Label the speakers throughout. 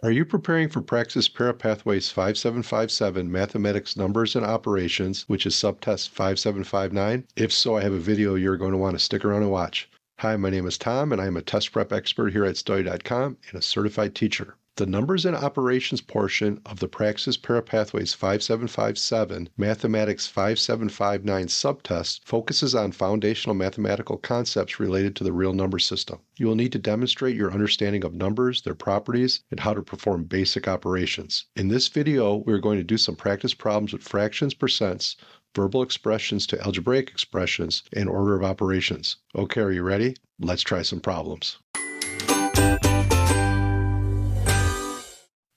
Speaker 1: Are you preparing for Praxis ParaPathways 5757 Mathematics Numbers and Operations, which is subtest 5759? If so, I have a video you're going to want to stick around and watch. Hi, my name is Tom, and I am a test prep expert here at Study.com and a certified teacher. The numbers and operations portion of the Praxis ParaPathways 5757 Mathematics 5759 subtest focuses on foundational mathematical concepts related to the real number system. You will need to demonstrate your understanding of numbers, their properties, and how to perform basic operations. In this video, we're going to do some practice problems with fractions, percents, verbal expressions to algebraic expressions, and order of operations. Okay, are you ready? Let's try some problems.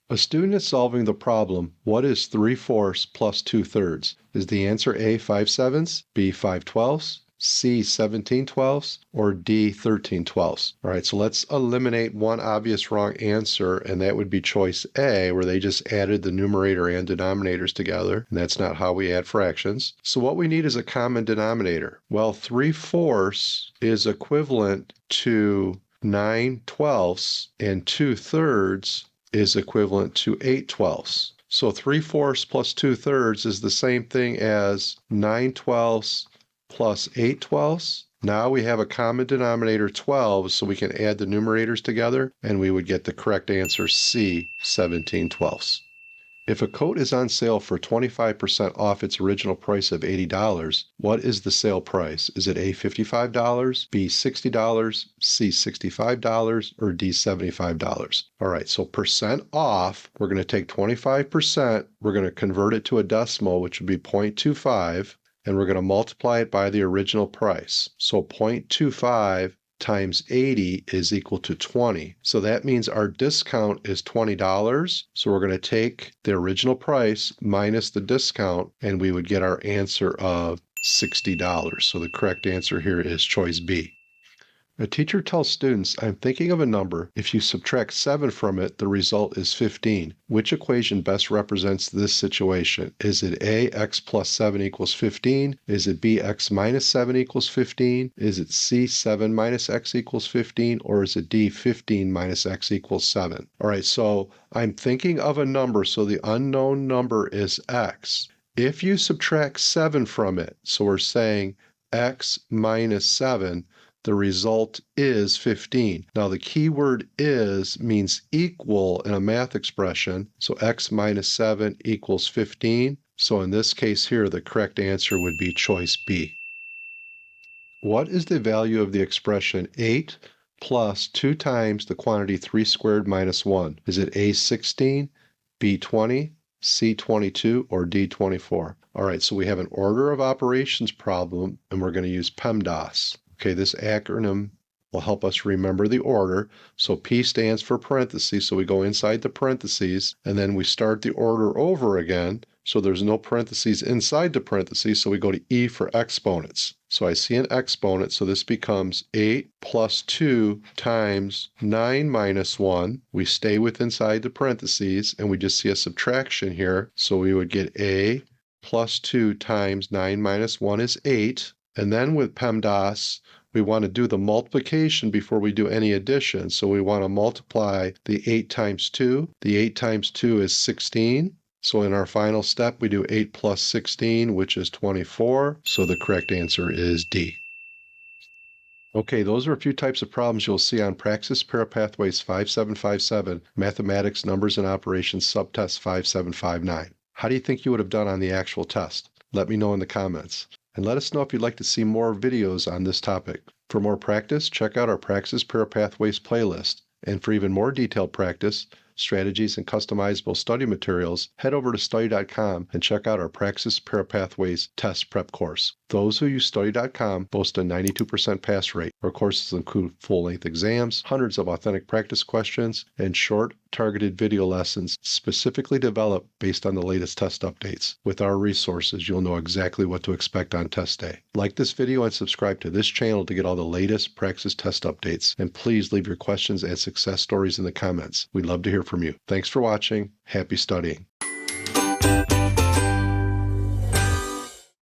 Speaker 1: A student is solving the problem, what is 3/4 plus 2/3? Is the answer A, 5/7, B, 5/12, C, 17/12, or D, 13/12? All right, so let's eliminate one obvious wrong answer, and that would be choice A, where they just added the numerator and denominators together, and that's not how we add fractions. So what we need is a common denominator. Well, 3/4 is equivalent to 9/12, and 2/3 is equivalent to 8/12. So 3/4 plus 2/3 is the same thing as 9/12 plus 8/12. Now we have a common denominator 12, so we can add the numerators together, and we would get the correct answer C, 17/12. If a coat is on sale for 25% off its original price of $80, what is the sale price? Is it A, $55, B, $60, C, $65, or D, $75? All right, so percent off, we're going to take 25%, we're going to convert it to a decimal, which would be 0.25, and we're going to multiply it by the original price. So 0.25 times 80 is equal to 20. So that means our discount is $20. So we're going to take the original price minus the discount, and we would get our answer of $60. So the correct answer here is choice B. A teacher tells students, I'm thinking of a number. If you subtract 7 from it, the result is 15. Which equation best represents this situation? Is it A, x plus 7 equals 15? Is it B, x minus 7 equals 15? Is it C, 7 minus x equals 15? Or is it D, 15 minus x equals 7? All right, so I'm thinking of a number, so the unknown number is x. If you subtract 7 from it, so we're saying x minus 7, the result is 15. Now the key word is means equal in a math expression, so x minus 7 equals 15. So in this case here, the correct answer would be choice B. What is the value of the expression 8 plus 2 times the quantity 3 squared minus 1? Is it A, 16, B, 20, C, 22, or D, 24? All right, so we have an order of operations problem, and we're going to use PEMDAS. Okay, this acronym will help us remember the order. So P stands for parentheses, so we go inside the parentheses, and then we start the order over again. So there's no parentheses inside the parentheses, so we go to E for exponents. So I see an exponent, so this becomes 8 plus 2 times 9 minus 1. We stay with inside the parentheses, and we just see a subtraction here. So we would get A plus 2 times 9 minus 1 is 8. And then with PEMDAS, we want to do the multiplication before we do any addition. So we want to multiply the 8 times 2. The 8 times 2 is 16. So in our final step, we do 8 plus 16, which is 24. So the correct answer is D. Okay, those are a few types of problems you'll see on Praxis ParaPathways 5757, Mathematics, Numbers, and Operations, Subtest 5759. How do you think you would have done on the actual test? Let me know in the comments. And let us know if you'd like to see more videos on this topic. For more practice, check out our Praxis ParaPathways playlist. And for even more detailed practice, strategies, and customizable study materials, head over to Study.com and check out our Praxis ParaPathways test prep course. Those who use Study.com boast a 92% pass rate. Our courses include full-length exams, hundreds of authentic practice questions, and short, targeted video lessons specifically developed based on the latest test updates. With our resources, you'll know exactly what to expect on test day. Like this video and subscribe to this channel to get all the latest Praxis test updates. And please leave your questions and success stories in the comments. We'd love to hear from you. Thanks for watching. Happy studying.